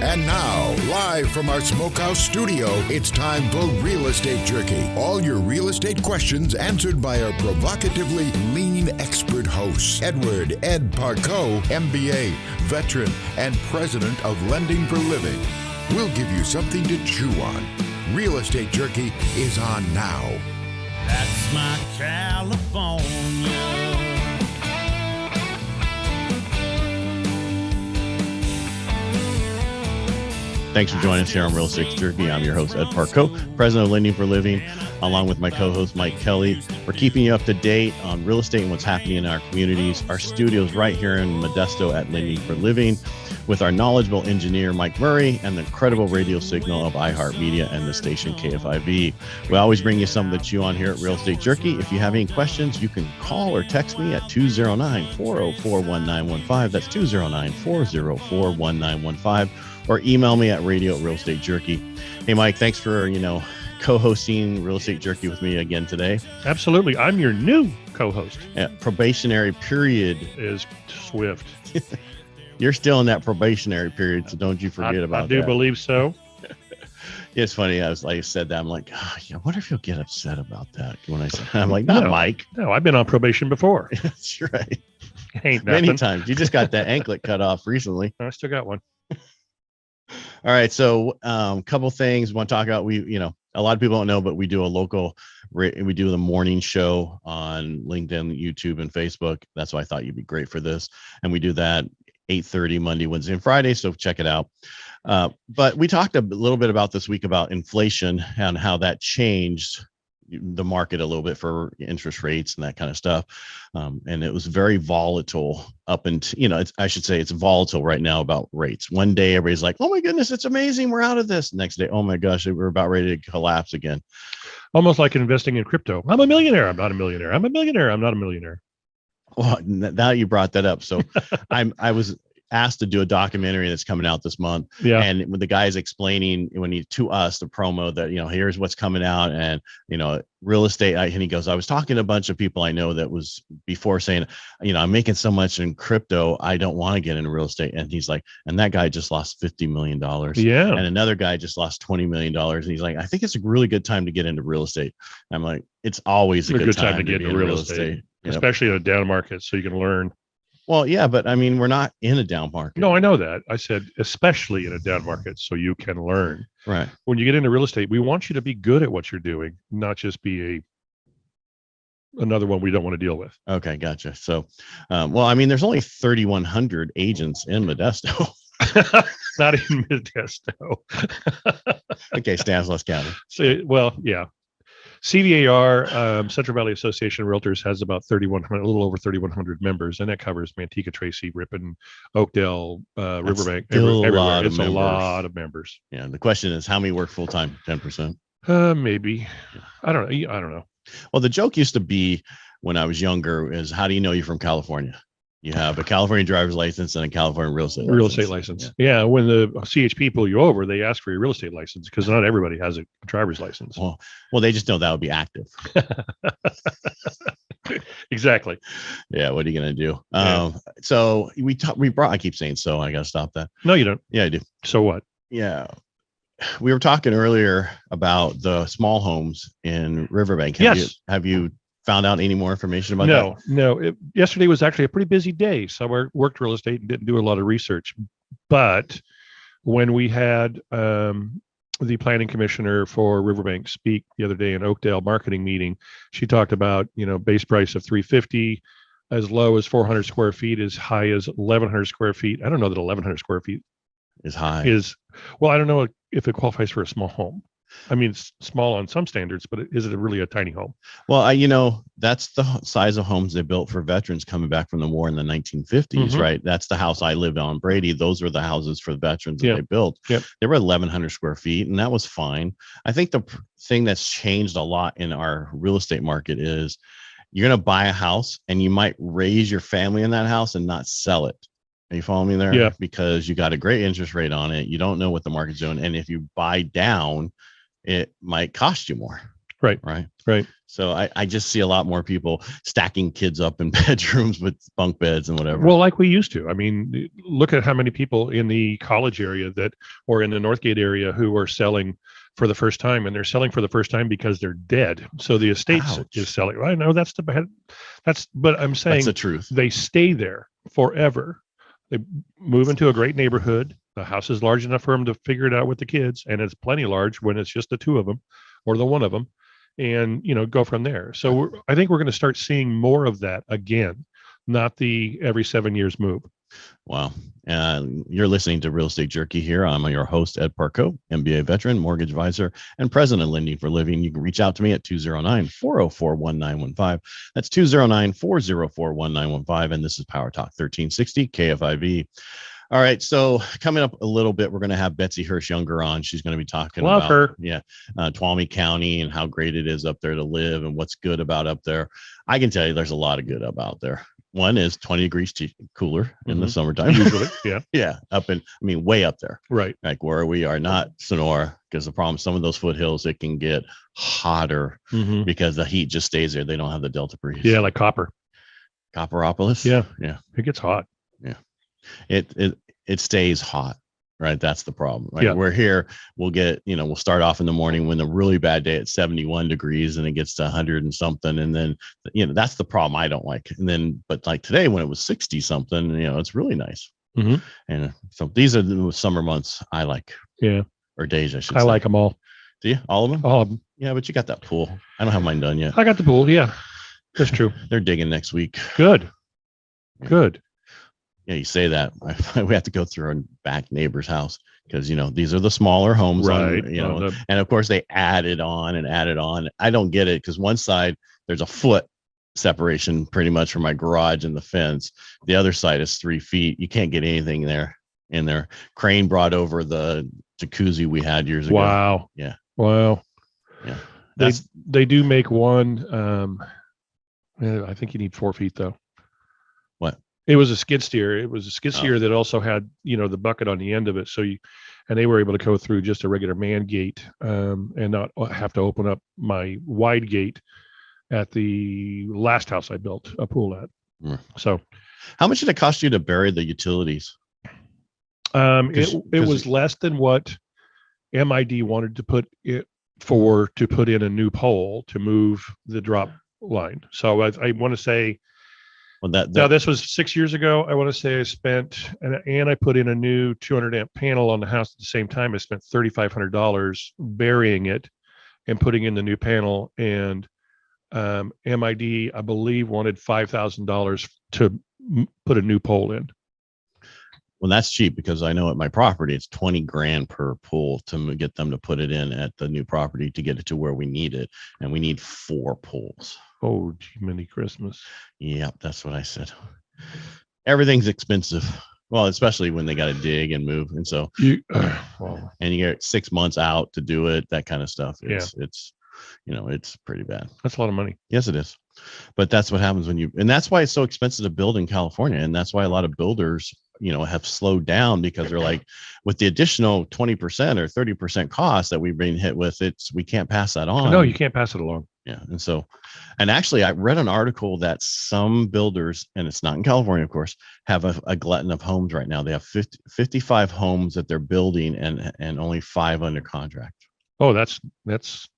And now, live from our Smokehouse studio, it's time for Real Estate Jerky. All your real estate questions answered by our provocatively lean expert hosts. Edward Ed Parco, MBA, veteran, and president of Lending for Living. We'll give you something to chew on. Real Estate Jerky is on now. That's my California. Thanks for joining us here on Real Estate Jerky. I'm your host, Ed Parco, president of Lending for Living, along with my co-host, Mike Kelly. We're keeping you up to date on real estate and what's happening in our communities. Our studio's right here in Modesto at Lending for Living with our knowledgeable engineer, Mike Murray, and the incredible radio signal of iHeartMedia and the station KFIV. We always bring you something to chew on here at Real Estate Jerky. If you have any questions, you can call or text me at 209-404-1915. That's 209-404-1915. Or email me at radio@realestatejerky. Hey, Mike, thanks for, co-hosting Real Estate Jerky with me again today. Absolutely. I'm your new co-host. Probationary period is swift. You're still in that probationary period, so don't you forget about that. I do believe so. It's funny. I said that. I'm like, I wonder if he'll get upset about that when I said, I'm like, no, Mike. No, I've been on probation before. That's right. Ain't nothing. Many times. You just got that anklet cut off recently. I still got one. All right. So couple things I want to talk about. A lot of people don't know, but we do we do the morning show on LinkedIn, YouTube, and Facebook. That's why I thought you'd be great for this. And we do that 8:30 Monday, Wednesday, and Friday. So check it out. But we talked a little bit about this week about inflation and how that changed the market a little bit for interest rates and that kind of stuff. And it was very volatile up until, I should say it's volatile right now about rates. One day, everybody's like, oh my goodness, it's amazing. We're out of this. Next day, oh my gosh, we're about ready to collapse again. Almost like investing in crypto. I'm a millionaire. I'm not a millionaire. I'm a millionaire. I'm not a millionaire. Well, now you brought that up. So I was asked to do a documentary that's coming out this month. Yeah. And when the guy's explaining to us the promo that, here's what's coming out and, real estate. And he goes, I was talking to a bunch of people I know that was before saying, I'm making so much in crypto. I don't want to get into real estate. And he's like, and that guy just lost $50 million. Yeah. And another guy just lost $20 million. And he's like, I think it's a really good time to get into real estate. I'm like, it's always a good time to get into real estate. Especially in a down market. So you can learn. Well, yeah, but we're not in a down market. No, I know that. I said, especially in a down market, so you can learn. Right. When you get into real estate, we want you to be good at what you're doing, not just be another one we don't want to deal with. Okay, gotcha. So, there's only 3,100 agents in Modesto. Not in Modesto. Okay, Stanislaus County. So, well, yeah. CVAR, Central Valley Association of Realtors, has about 3,100, a little over 3,100 members, and that covers Manteca, Tracy, Ripon, Oakdale, Riverbank. Everywhere. It's a lot of members. Yeah. The question is, how many work full time? 10%. Maybe. I don't know. Well, the joke used to be when I was younger is, how do you know you're from California? You have a California driver's license and a California real estate license. Yeah. When the CHP pull you over, they ask for your real estate license because not everybody has a driver's license. Well, they just know that would be active. Exactly. Yeah. What are you going to do? Yeah. So I keep saying, so I got to stop that. No, you don't. Yeah, I do. So what? Yeah. We were talking earlier about the small homes in Riverbank. Have you found out any more information about that? No. Yesterday was actually a pretty busy day. So I worked real estate and didn't do a lot of research. But when we had the planning commissioner for Riverbank speak the other day in Oakdale marketing meeting, she talked about, base price of $350, as low as 400 square feet, as high as 1,100 square feet. I don't know that 1,100 square feet is high. Well, I don't know if it qualifies for a small home. It's small on some standards, but is it really a tiny home? Well, that's the size of homes they built for veterans coming back from the war in the 1950s, mm-hmm. right? That's the house I lived on, Brady. Those were the houses for the veterans that they built. Yep. They were 1,100 square feet, and that was fine. I think the thing that's changed a lot in our real estate market is you're going to buy a house, and you might raise your family in that house and not sell it. Are you following me there? Yeah. Because you got a great interest rate on it. You don't know what the market's doing. And if you buy down, it might cost you more. Right. So I just see a lot more people stacking kids up in bedrooms with bunk beds and whatever. Well, like we used to. I mean, look at how many people in the college area or in the Northgate area who are selling for the first time, and they're selling for the first time because they're dead. So the estate is selling. I know that's the bad. But I'm saying that's the truth. They stay there forever. They move into a great neighborhood. The house is large enough for them to figure it out with the kids, and it's plenty large when it's just the two of them or the one of them, and go from there. So I think we're going to start seeing more of that again, not the every 7 years move. Wow. You're listening to Real Estate Jerky here. I'm your host, Ed Parco, MBA veteran, mortgage advisor, and president of Lending for Living. You can reach out to me at 209-404-1915. That's 209-404-1915. And this is PowerTalk 1360 KFIV. All right. So coming up a little bit, we're going to have Betsy Hurst Younger on. She's going to be talking about her. Tuolumne County and how great it is up there to live and what's good about up there. I can tell you there's a lot of good about there. One is 20 degrees cooler in the summertime. Usually, yeah. Yeah. Way up there. Right. Like where we are, not Sonora, because the problem, some of those foothills, it can get hotter because the heat just stays there. They don't have the delta breeze. Yeah, like Copperopolis. Yeah. Yeah. It gets hot. Yeah. It stays hot. Right. That's the problem. Right. Yeah. We're here. We'll get, we'll start off in the morning when the really bad day at 71 degrees and it gets to 100 and something. And then, that's the problem I don't like. And then, but like today when it was 60 something, it's really nice. And so these are the summer months I like. Yeah. Or days, I should say. I like them all. Do you? All of them? All of them. Yeah. But you got that pool. I don't have mine done yet. I got the pool. Yeah. That's true. They're digging next week. Good. Yeah. Good. Yeah, you say that. We have to go through our back neighbor's house because, these are the smaller homes. Right. And of course they added on and added on. I don't get it because one side, there's a foot separation pretty much from my garage and the fence. The other side is 3 feet. You can't get anything there in there. Crane brought over the jacuzzi we had years ago. Wow. Yeah. Wow. Yeah. They do make one. I think you need 4 feet though. What? It was a skid steer. It was a skid steer that also had, the bucket on the end of it. So and they were able to go through just a regular man gate and not have to open up my wide gate at the last house I built a pool at. So how much did it cost you to bury the utilities? It was less than what MID wanted to put in a new pole to move the drop line. So I want to say, now this was 6 years ago. I want to say I spent, and I put in a new 200 amp panel on the house at the same time. I spent $3,500 burying it and putting in the new panel. And MID, I believe, wanted $5,000 to put a new pole in. Well, that's cheap because I know at my property, it's 20 grand per pool to get them to put it in at the new property to get it to where we need it. And we need 4 pools. Oh, mini Christmas. Yep, that's what I said. Everything's expensive. Well, especially when they got to dig and move. And so, and you get 6 months out to do it, that kind of stuff. It's pretty bad. That's a lot of money. Yes, it is. But that's what happens and that's why it's so expensive to build in California. And that's why a lot of builders, have slowed down because they're like, with the additional 20% or 30% cost that we've been hit with, we can't pass that on. No, you can't pass it along. Yeah. And actually I read an article that some builders, and it's not in California, of course, have a glutton of homes right now. They have 55 homes that they're building and only 5 under contract. Oh, that's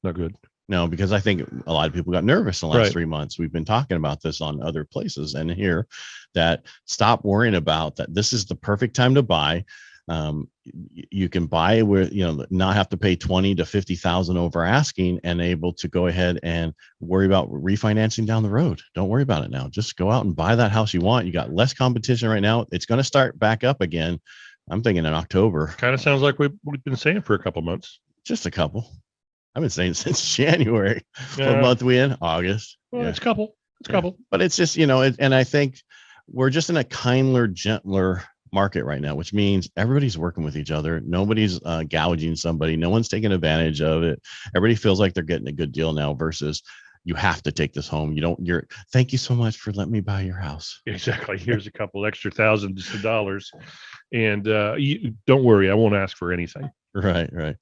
not good. No, because I think a lot of people got nervous in the last 3 months. We've been talking about this on other places and here, that stop worrying about that. This is the perfect time to buy. You can buy where, not have to pay 20 to 50,000 over asking and able to go ahead and worry about refinancing down the road. Don't worry about it now. Just go out and buy that house you want. You got less competition right now. It's going to start back up again. I'm thinking in October. Kind of sounds like we've been saying for a couple of months. Just a couple. I've been saying since January. What month we in? August. Well, it's a couple. But it's just, and I think we're just in a kinder, gentler market right now, which means everybody's working with each other. Nobody's gouging somebody. No one's taking advantage of it. Everybody feels like they're getting a good deal now versus you have to take this home. Thank you so much for letting me buy your house. Exactly. Here's a couple extra thousands of dollars. And don't worry, I won't ask for anything. Right, right.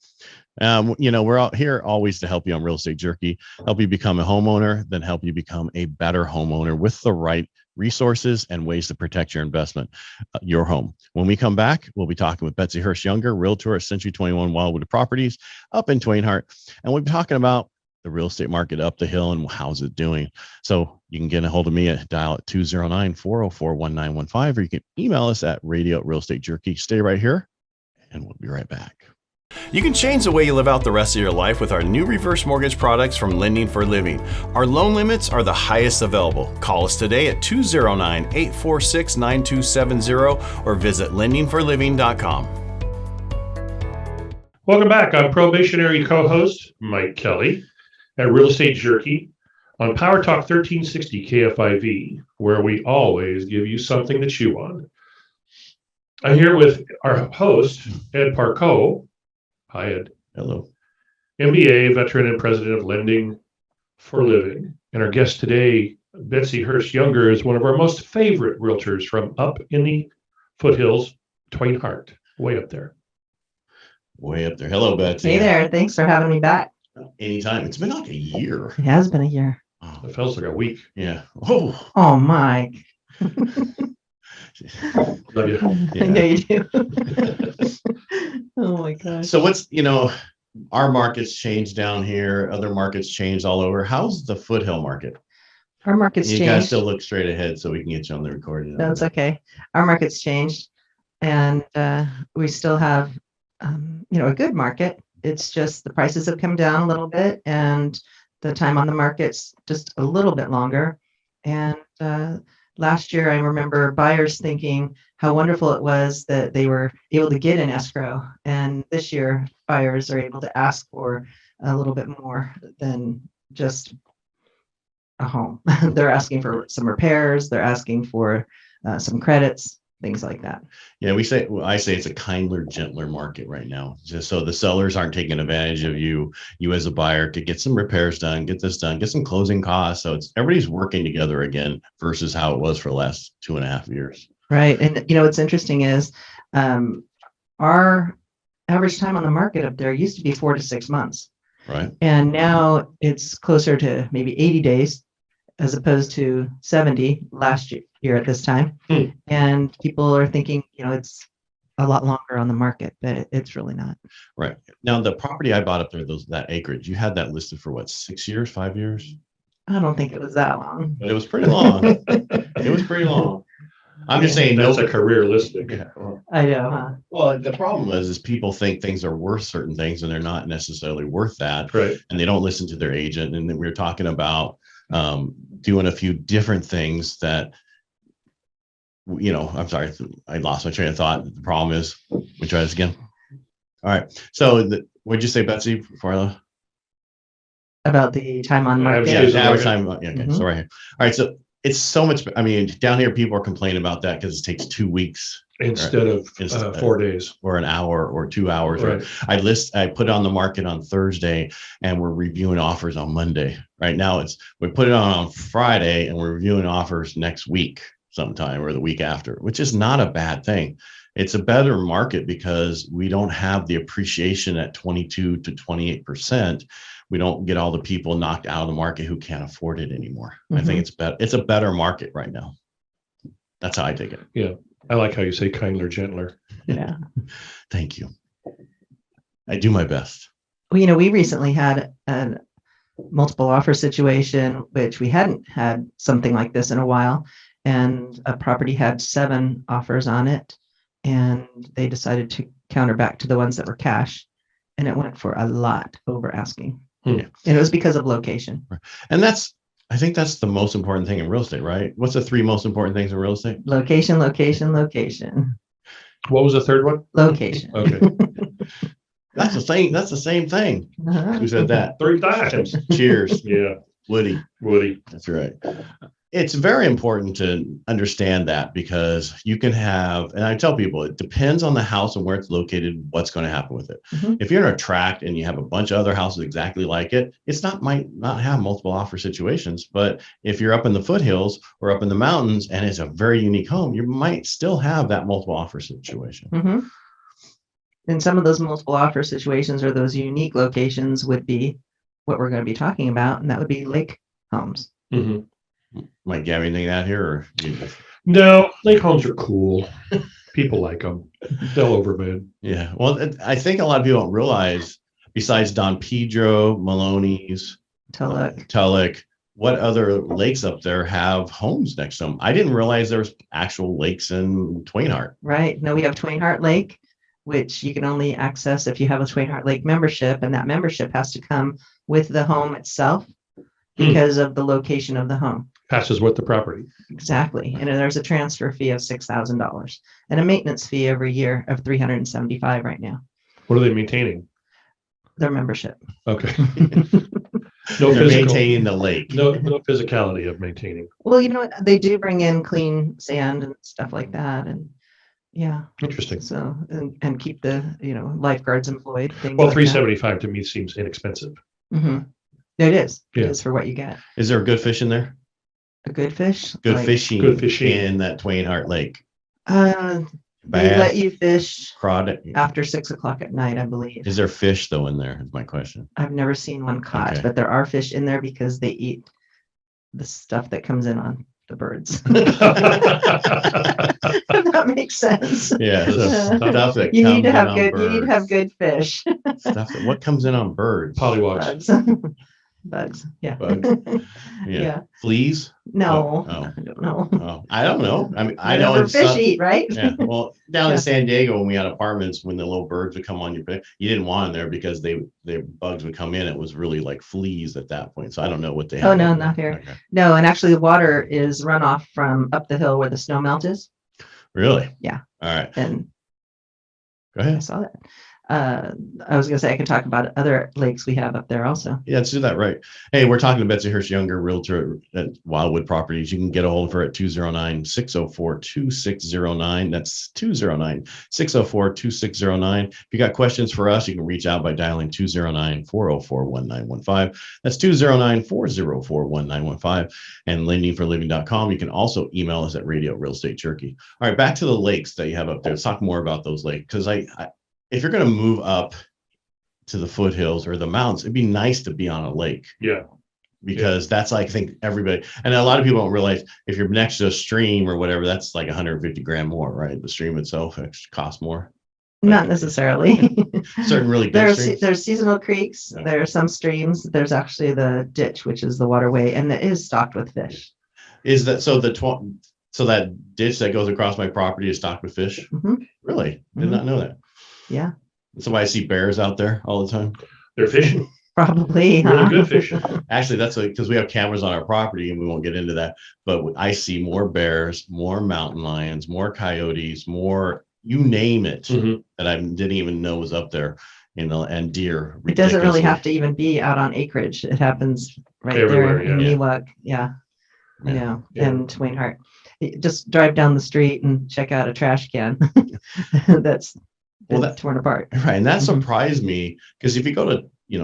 We're out here always to help you on Real Estate Jerky, help you become a homeowner, then help you become a better homeowner with the right resources and ways to protect your investment, your home. When we come back, we'll be talking with Betsy Hurst Younger, realtor at Century 21 Wildwood Properties up in Twain Harte, and we'll be talking about the real estate market up the hill and how's it doing. So you can get a hold of me at dial at 209-404-1915, or you can email us at radio@realestatejerky. Stay right here and we'll be right back. You can change the way you live out the rest of your life with our new reverse mortgage products from Lending for Living. Our loan limits are the highest available. Call us today at 209-846-9270 or visit lendingforliving.com. Welcome back. I'm probationary co-host Mike Kelly at Real Estate Jerky on PowerTalk 1360 KFIV, where we always give you something to chew on. I'm here with our host, Ed Parco. Hi, Ed. Hello. MBA, veteran and president of Lending for Living. And our guest today, Betsy Hurst Younger, is one of our most favorite realtors from up in the foothills, Twain Harte, way up there. Way up there. Hello, Betsy. Hey there. Thanks for having me back. Anytime. It's been like a year. It has been a year. Oh, It feels like a week. yeah. Oh, Oh, Mike. Love you. Yeah. Yeah, you do. Oh my gosh. So our market's changed down here. Other markets changed all over. How's the foothill market? Our market's You changed. guys still look straight ahead so we can get you on the recording. No, it's okay. Our market's changed, and we still have, a good market. It's just the prices have come down a little bit, and the time on the market's just a little bit longer. And last year, I remember buyers thinking how wonderful it was that they were able to get an escrow. And this year, buyers are able to ask for a little bit more than just a home. They're asking for some repairs. They're asking for some credits, things like that. Yeah, I say it's a kinder, gentler market right now. Just so the sellers aren't taking advantage of you as a buyer to get some repairs done, get this done, get some closing costs. So everybody's working together again versus how it was for the last 2.5 years. Right. And what's interesting is our average time on the market up there used to be 4 to 6 months. Right. And now it's closer to maybe 80 days as opposed to 70 last year at this time. And people are thinking, it's a lot longer on the market, but it's really not. Right. Now, the property I bought up there, that acreage, you had that listed for what, 6 years, 5 years? I don't think it was that long. But it was pretty long. It was pretty long. I'm just saying, That's a career listing. I know, huh? Well, the problem is people think things are worth certain things and they're not necessarily worth that. Right. And they don't listen to their agent. And then we were talking about doing a few different things that, I'm sorry, I lost my train of thought. The problem is, we try this again. All right. So what'd you say, Betsy, before About the time on market. yeah, Average average market. time. Yeah, okay. Mhm. So right here. All right. So it's so much. I mean, down here, people are complaining about that because it takes 2 weeks Instead of Instead- 4 days. or an hour or 2 hours. Right. I put it on the market on Thursday and we're reviewing offers on Monday. Right now we put it on Friday and we're reviewing offers next week sometime or the week after, which is not a bad thing. It's a better market because we don't have the appreciation at 22 to 28%. We don't get all the people knocked out of the market who can't afford it anymore. I think it's a better market right now. That's how I take it. Yeah. I like how you say kinder, gentler. Yeah. Thank you. I do my best. Well, we recently had a multiple offer situation, which we hadn't had something like this in a while. And a property had 7 offers on it. And they decided to counter back to the ones that were cash. And it went for a lot over asking. Yeah. And it was because of location. And I think that's the most important thing in real estate, right? What's the 3 most important things in real estate? Location, location, location, What was the third one? location. Okay. That's the thing. That's the same thing. Uh-huh. Who said that? 3 times. Cheers, Yeah. Woody. Woody. That's right. It's very important to understand that because you can have, and I tell people, it depends on the house and where it's located, what's going to happen with it. Mhm. If you're in a tract and you have a bunch of other houses exactly like it, might not have multiple offer situations. But if you're up in the foothills or up in the mountains and it's a very unique home, you might still have that multiple offer situation. Mhm. And some of those multiple offer situations or those unique locations would be what we're going to be talking about, and that would be lake homes. Mhm. Mike, you have anything out here, or you just? No, lake homes are cool. People like them. They'll overbid. Yeah. Well, I think a lot of people don't realize, besides Don Pedro, Maloney's, Tulloch, what other lakes up there have homes next to them? I didn't realize there was actual lakes in Twain Harte. Right. No, we have Twain Harte Lake, which you can only access if you have a Twain Harte Lake membership, and that membership has to come with the home itself because of the location of the home. Passes with the property. Exactly. And there's a transfer fee of $6,000 and a maintenance fee every year of $375 right now. What are they maintaining? Their membership. Okay. No, they're maintaining the lake. No physicality of maintaining. Well, you know what? They do bring in clean sand and stuff like that. And yeah. Interesting. So, and keep the, lifeguards employed. Well, $375 to me seems inexpensive. Mm-hmm. It is. Yeah. It is for what you get. Is there good fish in there? A good fish? Good fishing in that Twain Harte Lake. They let you fish Crawdad. after 6 o'clock at night, I believe. Is there fish though in there? Is my question. I've never seen one caught, Okay. but there are fish in there because they eat the stuff that comes in on the birds. If that makes sense. Yeah. The stuff that You comes need to in have on good. You need to have birds. good fish. Stuff what comes in on birds? Pollywogs. Bugs. Bugs. Yeah. Bugs. Yeah. Yeah. Fleas? No. Oh. I don't know. Oh, I don't know. I mean, I know Whatever in fish some, eat, right? yeah. Well, down Yeah. in San Diego, when we had apartments, when the little birds would come on your bed, you didn't want them there because the bugs would come in. It was really like fleas at that point. So I don't know what they have. Oh, no, over not there. here. Okay. No, and actually the water is runoff from up the hill where the snow melt is. Really? Yeah. All right. And Go I ahead. saw that. I was going to say I can talk about other lakes we have up there also. Yeah, let's do that right. Hey, we're talking to Betsy Hurst, Younger, realtor at Wildwood Properties. You can get a hold of her at 209-604-2609. That's 209-604-2609. If you got questions for us, you can reach out by dialing 209-404-1915. That's 209-404-1915. And lendingforliving.com. You can also email us at Radio Real Estate Jerky. All right, back to the lakes that you have up there. Let's talk more about those lakes, because if you're going to move up to the foothills or the mountains, it'd be nice to be on a lake. Yeah. Because that's like, I think everybody, and a lot of people don't realize if you're next to a stream or whatever, that's like 150 grand more, right? The stream itself costs more. Not necessarily. Certain really big streams. There's seasonal creeks. Yeah. There are some streams. There's actually the ditch, which is the waterway, and it is stocked with fish. Is that so? So that ditch that goes across my property is stocked with fish? Mhm. Really? Did not know that. Yeah, That's why I see bears out there all the time. They're fishing. probably. Really huh? good fishing. Actually, that's because we have cameras on our property and we won't get into that. But I see more bears, more mountain lions, more coyotes, more, you name it, Mhm. that I didn't even know was up there, and deer. It doesn't really ridiculously. have to even be out on acreage. It happens right Everywhere, there in yeah. Miwok. Yeah. Yeah. You know, Yeah. and Twain Harte. Just drive down the street and check out a trash can that's Well, been that- torn apart. Right. And that Mhm. surprised me because if you go to,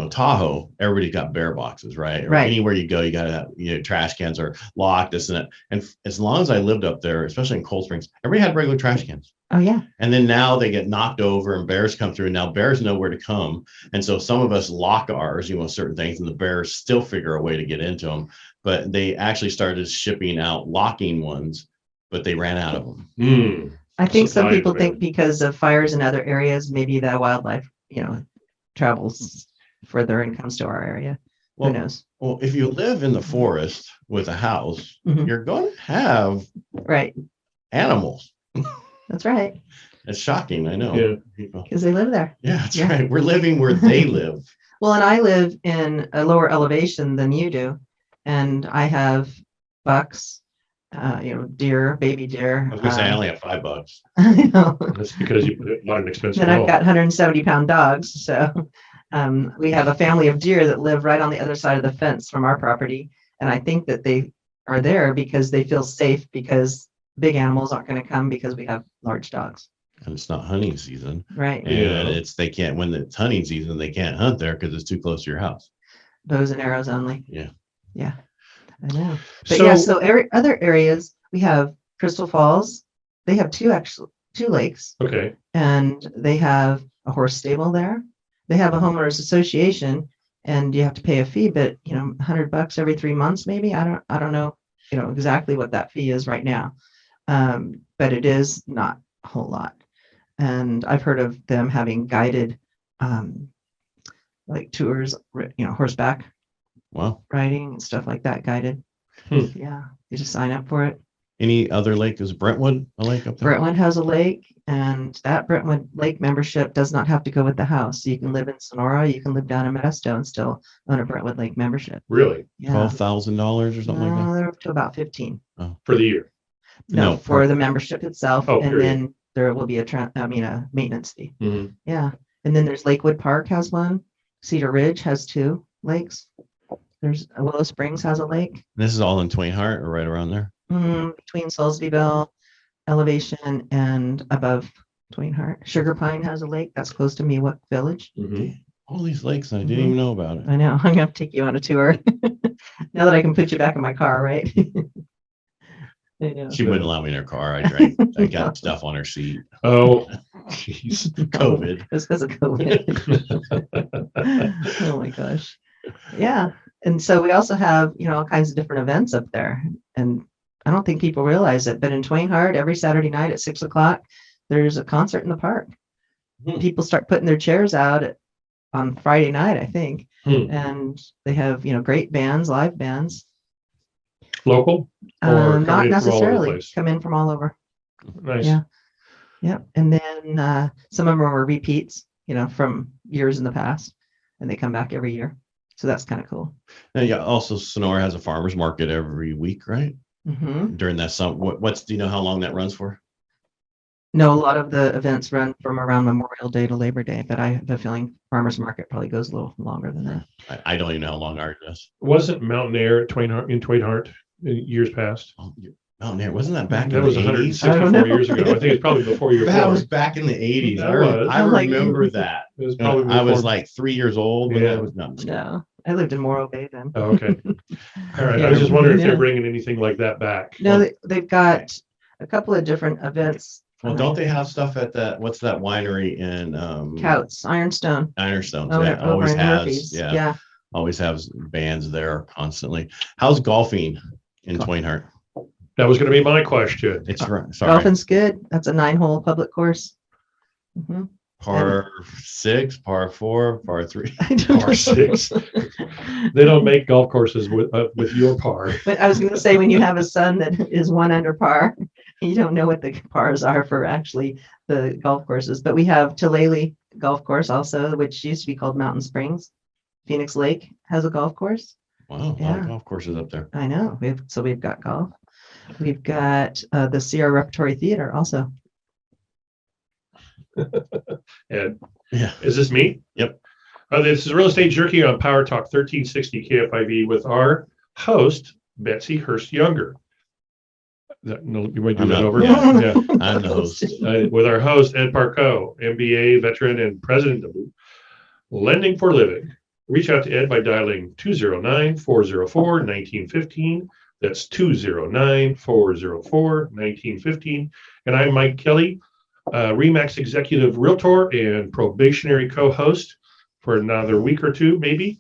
Tahoe, everybody's got bear boxes, right? Or Right. anywhere you go, you got to have, trash cans are locked, this and that. And as long as I lived up there, especially in Cold Springs, everybody had regular trash cans. Oh yeah. And then now they get knocked over and bears come through. And now bears know where to come. And so some of us lock ours, certain things, and the bears still figure a way to get into them. But they actually started shipping out locking ones, but they ran out of them. Mm. I think some Supply people demand. think because of fires in other areas, maybe the wildlife, travels further and comes to our area. Well, Who knows? well, if you live in the forest with a house, Mhm. you're going to have Right. animals. That's right. It's shocking, I know. Yeah. People- Because they live there. Yeah, that's Yeah. right. We're living where they live. Well, and I live in a lower elevation than you do, and I have bucks, deer, baby deer. I was gonna say I only have $5. I know. That's because you put it not an expensive Then I've home. got 170-pound dogs, so we have a family of deer that live right on the other side of the fence from our property, and I think that they are there because they feel safe because big animals aren't going to come because we have large dogs, And it's not hunting season. right? And Yeah. they can't, when it's hunting season, they can't hunt there because it's too close to your house. Bows and arrows only. Yeah. Yeah, I know. But yeah, so other areas we have Crystal Falls. They have two lakes, Okay. and they have a horse stable there. They have a homeowners association, and you have to pay a fee, but $100 every 3 months, maybe. I don't know, exactly what that fee is right now. But it is not a whole lot. And I've heard of them having guided like tours, horseback Wow. riding and stuff like that, guided. Yeah, you just sign up for it. Any other lake? Is Brentwood a lake up there? Brentwood has a lake, and that Brentwood Lake membership does not have to go with the house. So you can live in Sonora, you can live down in Modesto and still own a Brentwood Lake membership. Really? Yeah. $12,000 or something like that? They're up to about 15. For the year? No, No, for the membership itself, Oh, and period. then there will be a maintenance fee. Mhm. Yeah, and then there's Lakewood Park has one. Cedar Ridge has 2 lakes. There's Willow Springs has a lake. This is all in Twain Harte or right around there? Between Soulsbyville Elevation and above Twain Harte. Sugar Pine has a lake that's close to Miwok Village. Mhm. All these lakes, and I didn't even know about it. I know. I'm gonna have to take you on a tour now that I can put you back in my car, right? I know. She wouldn't allow me in her car. I got stuff on her seat. Oh, jeez. COVID. It's because of COVID. Oh my gosh. Yeah. And so we also have, all kinds of different events up there. And I don't think people realize it, but in Twain Harte, every Saturday night at 6 o'clock, there's a concert in the park. People start putting their chairs out on Friday night, I think. And they have, great bands, live bands. Local? Or coming in Not from all over the necessarily. place? Come in from all over. Nice. Yeah. Yep. And then some of them are repeats, from years in the past, and they come back every year. So that's kind of cool. And yeah, also Sonora has a farmer's market every week, right? Mm-hmm. During that summer. Do you know how long that runs for? No, a lot of the events run from around Memorial Day to Labor Day, but I have a feeling farmers market probably goes a little longer than that. I don't even know how long ours does. Wasn't Mountain Air at Twain Harte in years past? Oh, Mountain Air, wasn't that back That in was the 80s? I don't 164 know. years ago. I think it's probably before your That born. was back in the 80s. That was. I I'm like- remember that. It was probably I was before- like 3 years old when Yeah. that was done. No, I lived in Morro Bay then. Oh, okay. All right. I Yeah. was just wondering if Yeah. they're bringing anything like that back. No, they've got a couple of different events. Well, don't they have stuff at that? What's that winery in Couts, Ironstone. Ironstones? over- Yeah, over always in has. Murphy's. Yeah, always has bands there constantly. How's golfing in Twain Harte? That was going to be my question. It's sorry, Golfing's good. That's a 9-hole public course. Mhm. par 6, par 4, par 3. I don't Par know. 6. They don't make golf courses with your par. But I was going to say, when you have a son that is 1 under par, you don't know what the pars are for actually the golf courses. But we have Tulalip Golf Course also, which used to be called Mountain Springs. Phoenix Lake has a golf course. Wow, a lot Yeah. of golf courses up there. I know. We've got golf. We've got the Sierra Repertory Theater also. And Yeah. is this me? Yep. This is Real Estate Jerky on PowerTalk 1360 KFIV with our host, Betsy Hurst Younger. No, you might do I'm that not- over? yeah. Yeah. I'm the host. With our host, Ed Parco, MBA veteran and president of Lending for Living. Reach out to Ed by dialing 209-404-1915. That's 209-404-1915. And I'm Mike Kelly, RE/MAX executive realtor and probationary co-host for another week or two, maybe.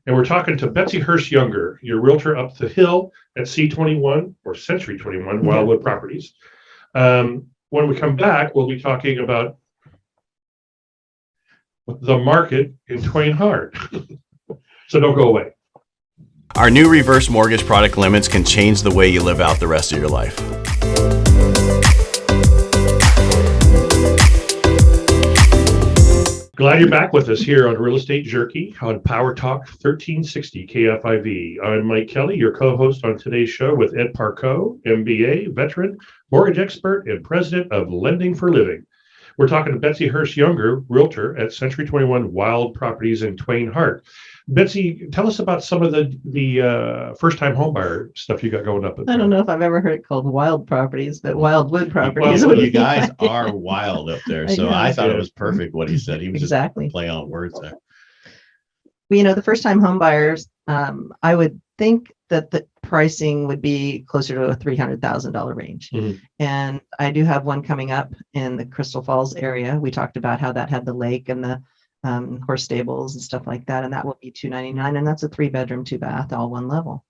And we're talking to Betsy Hurst Younger, your realtor up the hill at C21 or Century 21 Wildwood Properties. When we come back, we'll be talking about the market in Twain Harte. So don't go away. Our new reverse mortgage product limits can change the way you live out the rest of your life. Glad you're back with us here on Real Estate Jerky on PowerTalk 1360 KFIV. I'm Mike Kelly, your co-host on today's show with Ed Parco, MBA, veteran, mortgage expert, and president of Lending for Living. We're talking to Betsy Hurst Younger, realtor at Century 21 Wild Properties in Twain Harte. Betsy, tell us about some of the first-time homebuyer stuff you got going up. I don't know if I've ever heard it called wild properties, but wildwood properties. Well, you guys are wild up there, so I know. I thought it was perfect what he said. He was Exactly. just playing on words there. Well, the first time home buyers, I would think that the pricing would be closer to a $300,000 range. Mhm. And I do have one coming up in the Crystal Falls area. We talked about how that had the lake and the horse stables and stuff like that. And that will be $299. And that's a 3-bedroom, 2-bath, all one level.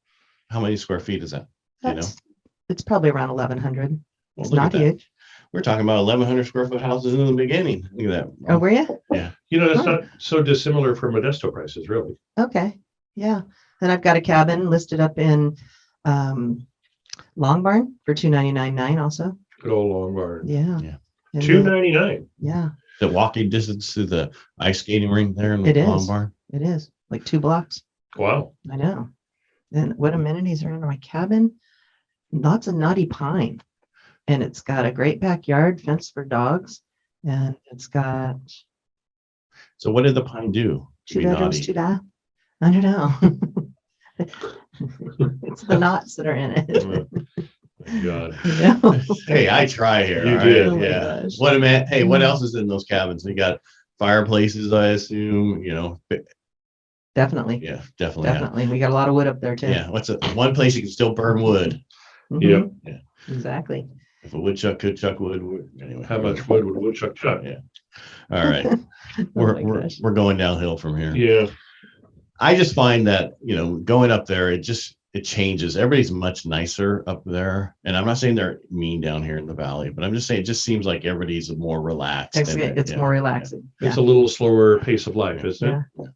How many square feet is that? Do you know? It's probably around 1,100. Well, It's look at not that. huge. We're talking about 1,100 square foot houses in the beginning. Look at that. Oh, were you? Yeah. That's Oh. not so dissimilar from Modesto prices, really. Okay. Yeah. Then I've got a cabin listed up in Long Barn for $299.9 also. Good old Long Barn. Yeah. Yeah. And $299. yeah, The walking distance to the ice skating rink there in It the is. Long Barn. it is like 2 blocks. Wow. I know. And what amenities are under my cabin? Lots of knotty pine. And it's got a great backyard fence for dogs. And it's got So what did the pine do? 2 Be bedrooms, naughty? 2 bath. I don't know. It's the knots that are in it. My God. Yeah. Hey, I try here. You all right? did. Oh my Yeah. gosh. What a man. Hey, what else is in those cabins? You got fireplaces, I assume. Definitely. Yeah, definitely. Definitely. We got a lot of wood up there too. Yeah. What's one place you can still burn wood? Mhm. Yep. Exactly. If a woodchuck could chuck wood. Anyway. How much wood would a woodchuck chuck? Yeah. All right. Oh my we're gosh. going downhill from here. Yeah. I just find that, going up there, it changes. Everybody's much nicer up there. And I'm not saying they're mean down here in the valley, but I'm just saying it just seems like everybody's more relaxed. It's more relaxing. It's a little slower pace of life, isn't it? Yeah.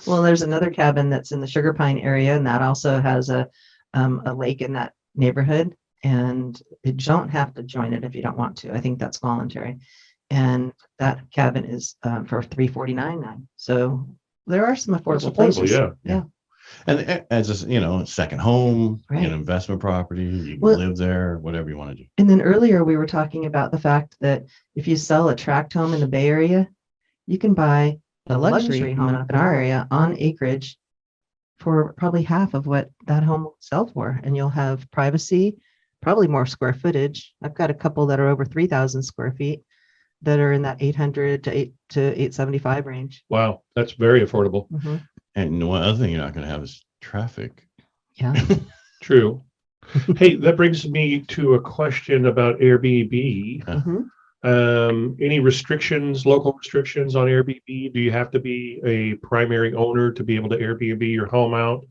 Well, there's another cabin that's in the Sugar Pine area, and that also has a lake in that neighborhood. And you don't have to join it if you don't want to. I think that's voluntary. And that cabin is for $349.9. So there are some It's affordable affordable, places. yeah. And as a second home, Right. an investment property, you can Well- live there, whatever you want to do. And then earlier we were talking about the fact that if you sell a tract home in the Bay Area, you can buy a luxury home up in our area on acreage for probably half of what that home will sell for. And you'll have privacy, probably more square footage. I've got a couple that are over 3,000 square feet that are in that 800 to 875 range. Wow. That's very affordable. Mhm. And one other thing you're not going to have is traffic. Yeah. True. Hey, that brings me to a question about Airbnb. Mhm. Any restrictions, local restrictions on Airbnb? Do you have to be a primary owner to be able to Airbnb your home out?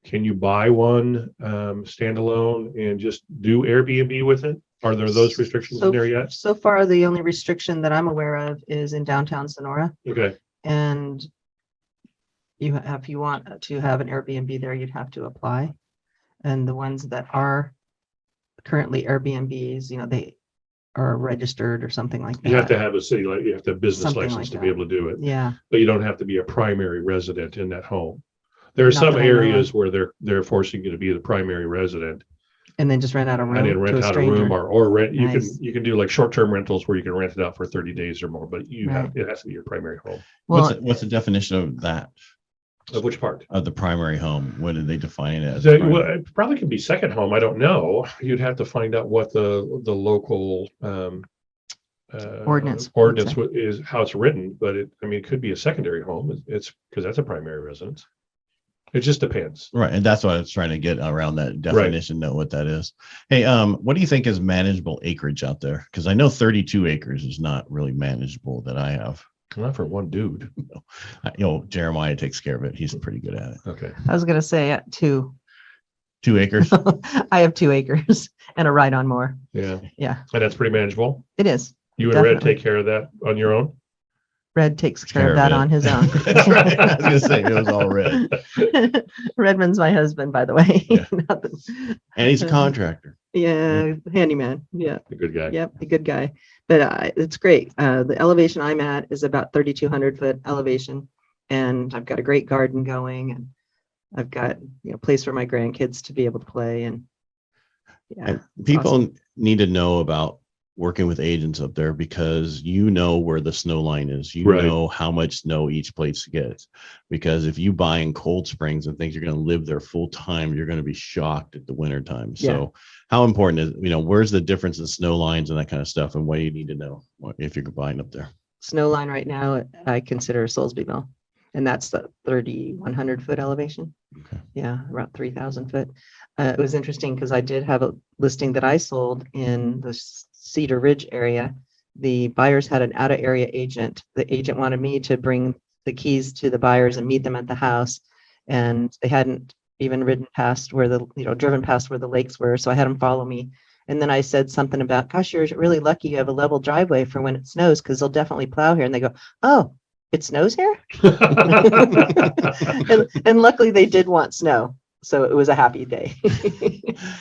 Can you buy one standalone and just do Airbnb with it? Are there those restrictions in there yet? So far, the only restriction that I'm aware of is in downtown Sonora. Okay. And if you want to have an Airbnb there, you'd have to apply. And the ones that are currently Airbnbs, they are registered or something like that. You have to have you have to have business Something license like to be that. able to do it, Yeah. but you don't have to be a primary resident in that home. There are Not some that I know of. areas where they're forcing you to be the primary resident And then just rent out a room and then to rent a out a stranger. room or rent. Nice. You can do like short-term rentals where you can rent it out for 30 days or more, but Right. it has to be your primary home. Well, What's the definition of that, Of which part? of the primary home? What did they define it as? Well, it probably could be second home. I don't know. You'd have to find out what the local Ordinance, ordinance I'd is, how it's written, but it could be a secondary home. It's because that's a primary residence. It just depends. Right, and that's what I was trying to get around that definition, know what that is. Hey, what do you think is manageable acreage out there? Because I know 32 acres is not really manageable that I have. Not for one dude. Jeremiah takes care of it. He's pretty good at it. Okay. I was going to say 2. 2 acres. I have 2 acres and a ride-on mower. Yeah. Yeah, And that's pretty manageable. it is. You and Red Definitely. take care of that on your own. Red takes care Care of of that it. on his own. That's right. I was gonna say it was all red. Redmond's my husband, by the way. Yeah. Not the- And he's a contractor. yeah, handyman. Yeah. A good guy. Yep, a good guy. But it's great. The elevation I'm at is about 3,200 foot elevation, and I've got a great garden going, and I've got place for my grandkids to be able to play, and yeah, And it's people awesome. need to know about working with agents up there because you know where the snow line is. You Right. know how much snow each place gets. Because if you buy in Cold Springs and think you're going to live there full time, you're going to be shocked at the winter time. So how important is, where's the difference in snow lines and that kind of stuff, and what do you need to know if you're buying up there? Snow line right now, I consider Soulsbyville. and that's the 3,100 foot elevation. Okay. Yeah, around 3,000 foot. It was interesting because I did have a listing that I sold in the Cedar Ridge area. The buyers had an out of area agent. The agent wanted me to bring the keys to the buyers and meet them at the house, and they hadn't even driven past where the lakes were. So I had them follow me. And then I said something about, gosh, you're really lucky you have a level driveway for when it snows, because they'll definitely plow here. And they go, oh, it snows here? and luckily they did want snow. So it was a happy day.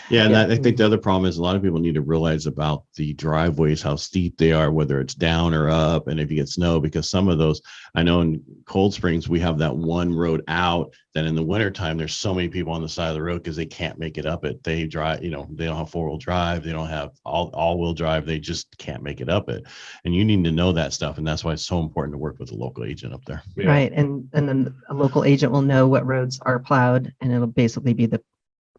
Yeah, and I think the other problem is a lot of people need to realize about the driveways, how steep they are, whether it's down or up, and if you get snow, because some of those, I know in Cold Springs, we have that one road out, that in the wintertime, there's so many people on the side of the road because they can't make it up it. They drive, they don't have 4-wheel drive, they don't have all-wheel drive, they just can't make it up it. And you need to know that stuff, and that's why it's so important to work with a local agent up there. Yeah. Right. And then a local agent will know what roads are plowed, and it'll basically be the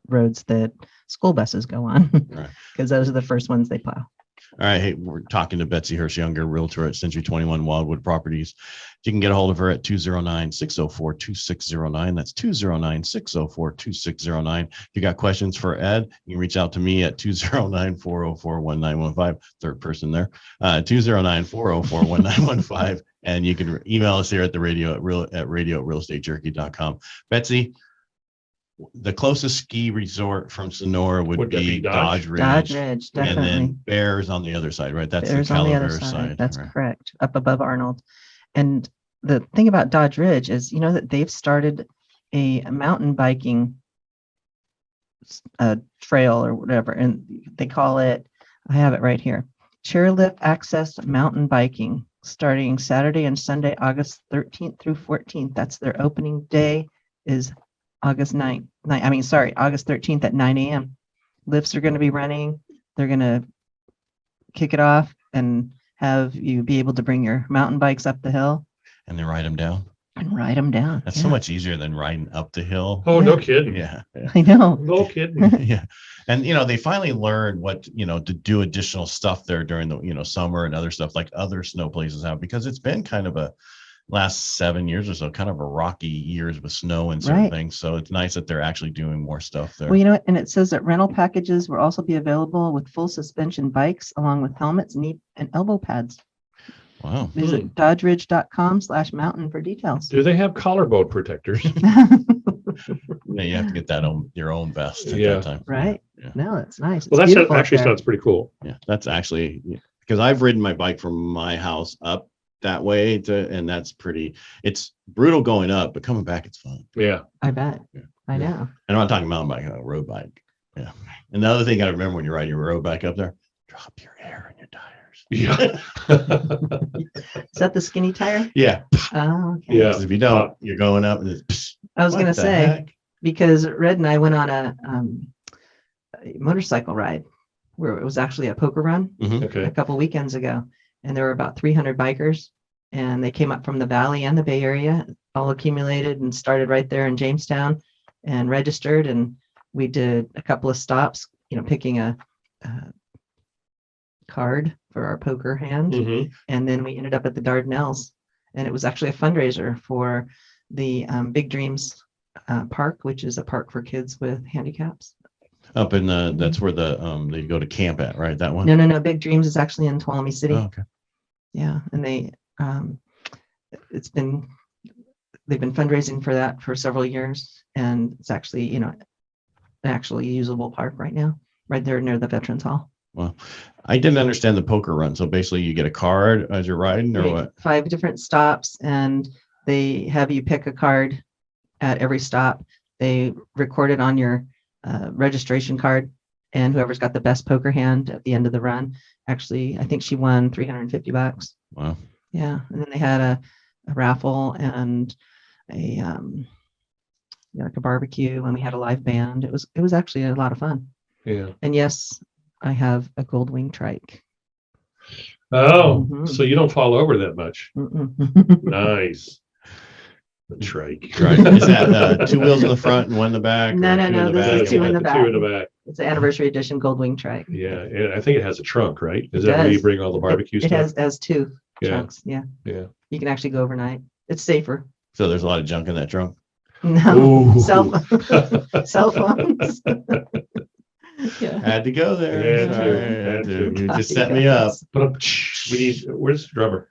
roads that school buses go on, Right. because those are the first ones they plow. All right. Hey, we're talking to Betsy Hurst, Younger, realtor at Century 21 Wildwood Properties. You can get a hold of her at 209-604-2609. That's 209-604-2609. If you got questions for Ed, you can reach out to me at 209-404-1915. Third person there. 209-404-1915. And you can email us here at the radio at radio@realestatejerky.com. Betsy, the closest ski resort from Sonora would Would that be be Dodge? Dodge Ridge. Dodge Ridge, And definitely. then Bears on the other side, right? That's There's the on the other Calaveras side. That's right? correct. Up above Arnold. And the thing about Dodge Ridge is, that they've started a mountain biking trail or whatever, and they call it, I have it right here, Chairlift Access Mountain Biking, starting Saturday and Sunday, August 13th through 14th. That's their opening day is August 13th at 9 a.m. Lifts are going to be running. They're going to kick it off and have you be able to bring your mountain bikes up the hill And they ride them down. and ride them down. That's so much easier than riding up the hill. Oh, no kidding. Yeah. I know. No kidding. Yeah. And, they finally learned what, to do additional stuff there during the, summer and other stuff like other snow places have, because it's been kind of a last 7 years or so, kind of a rocky years with snow and certain Right. things. So it's nice that they're actually doing more stuff there. Well, and it says that rental packages will also be available with full suspension bikes along with helmets, knee and elbow pads. Wow. Visit dodgeridge.com/mountain for details. Do they have collarbone protectors? Yeah, you have to get your own vest at Yeah. that time. Right. Yeah. No, it's nice. Well, It's that beautiful up actually there. sounds pretty cool. Yeah. That's actually, because I've ridden my bike from my house up that way and that's it's brutal going up, but coming back, it's fun. Yeah. I bet. Yeah. I know. And I'm not talking mountain bike, a road bike. Yeah. And the other thing I remember when you ride your road bike up there, drop your air in your tires. Yeah. Is that the skinny tire? Yeah. Oh, okay. Yeah. 'Cause if you don't, you're going up and it's, I was going to what the say, heck? because Red and I went on a motorcycle ride where it was actually a poker run Mhm. Okay. a couple weekends ago, and there were about 300 bikers, and they came up from the Valley and the Bay Area, all accumulated and started right there in Jamestown and registered. And we did a couple of stops, picking a card for our poker hand. Mhm. And then we ended up at the Dardanelles, and it was actually a fundraiser for the Big Dreams Park, which is a park for kids with handicaps. Up in that's where they go to camp at, right? That one? No. Big Dreams is actually in Tuolumne City. Oh, okay. Yeah, and they've been fundraising for that for several years, and it's actually an actually usable park right now, right there near the Veterans Hall. Well, I didn't understand the poker run. So basically, you get a card as you're riding, or Right, what? 5 different stops, and they have you pick a card at every stop. They record it on your registration card, and whoever's got the best poker hand at the end of the run. Actually, I think she won $350. Wow. Yeah, and then they had a raffle and a like a barbecue, and we had a live band. It was actually a lot of fun. Yeah. And yes, I have a gold wing trike. Oh, Mhm. so you don't fall over that much. Mm-mm. Nice. The trike. Right. Is that 2 wheels in the front and 1 in the back? or No, 2 in the this back? is 2 in the Two back. in the back. It's an anniversary edition gold wing trike. Yeah. And I think it has a trunk, right? Is It that where you does. bring all the barbecue It stuff? has 2 Yeah. trunks. Yeah, Yeah. you can actually go overnight. It's safer. So there's a lot of junk in that trunk. No, Ooh. cell phones. Yeah. Had to go there. Had to, Sorry, had to. You just set me up. We need. Where's the drummer?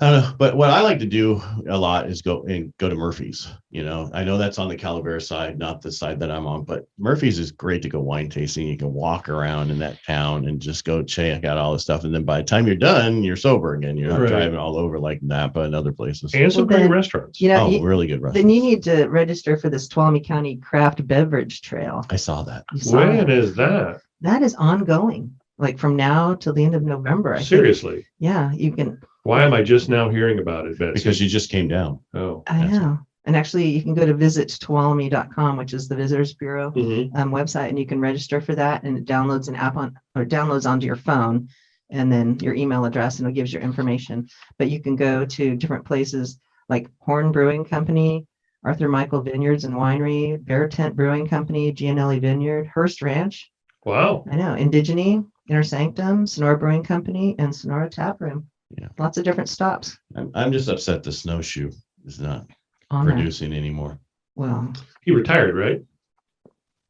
I don't know, but what I like to do a lot is go to Murphy's. You know, I know that's on the Calavera side, not the side that I'm on, but Murphy's is great to go wine tasting. You can walk around in that town and just go check out all the stuff. And then by the time you're done, you're sober again. You're not Right. driving all over like Napa and other places. And some Well, great then, restaurants. You know, Really good then restaurants. you need to register for this Tuolumne County Craft Beverage Trail. I saw that. You saw When that? is that? That is ongoing, like from now till the end of November. I think. Seriously. Yeah, you can. Why am I just now hearing about it, Betsy? Because you just came down. Oh. I That's know. And actually, you can go to visittuolumne.com, which is the Visitors Bureau Mhm. website, and you can register for that. And it downloads an app downloads onto your phone, and then your email address, and it gives your information. But you can go to different places like Horn Brewing Company, Arthur Michael Vineyards and Winery, Bear Tent Brewing Company, Gianelli Vineyard, Hearst Ranch. Wow. I know, Indigene, Inner Sanctum, Sonora Brewing Company, and Sonora Tap Room. Yeah. Lots of different stops I'm just upset the snowshoe is not on there. producing anymore. Well, He retired, right?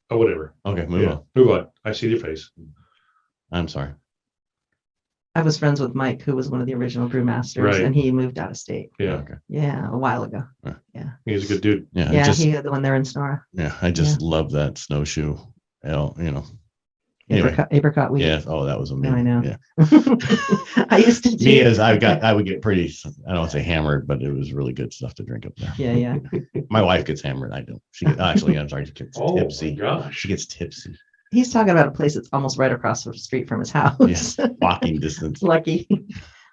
Oh, whatever. Okay, move on. Move on. I see your face. I'm sorry. I was friends with Mike, who was one of the original brewmasters, Right. and he moved out of state. Yeah. Okay. Yeah, a while ago. He's a good dude. Yeah. Yeah, I just, he had the one there in Sonora. I just love that snowshoe. Anyway. Apricot wheat. Yeah. Oh, that was amazing. I know. Yeah. I used to do. Me as I would get pretty, I don't want to say hammered, but it was really good stuff to drink up there. Yeah. My wife gets hammered. I don't. She gets, actually, I'm sorry. She gets Oh, tipsy. gosh. She gets tipsy. He's talking about a place that's almost right across the street from his house. Yes. Walking distance. Lucky.